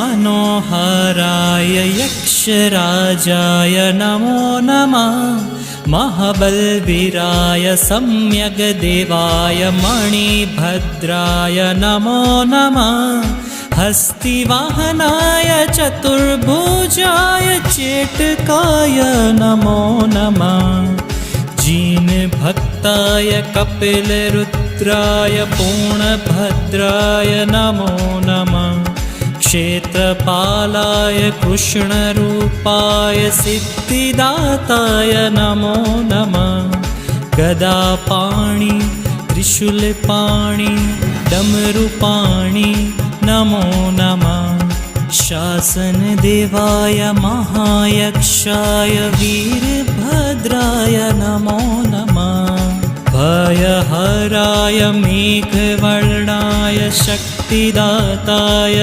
मनोहराय यक्षराजाय नमो नमः। महाबलवीराय सम्यग्देवाय मणिभद्राय नमो नमः। हस्तिवाहनाय चतुर्भुजाय चेटकाय नमो नमः। जिनभक्ताय कपिलरुद्राय पूर्णभद्राय नमो नमः। क्षेत्रपालाय कृष्णरूपाय सिद्धिदाताय नमो नमः। गदापाणि त्रिशूलपाणि डमरुपाणि नमो नमः। शासनदेवाय महायक्षाय वीरभद्राय नमो नमः। भयहराय मेघवर्णाय शक्तिदाताय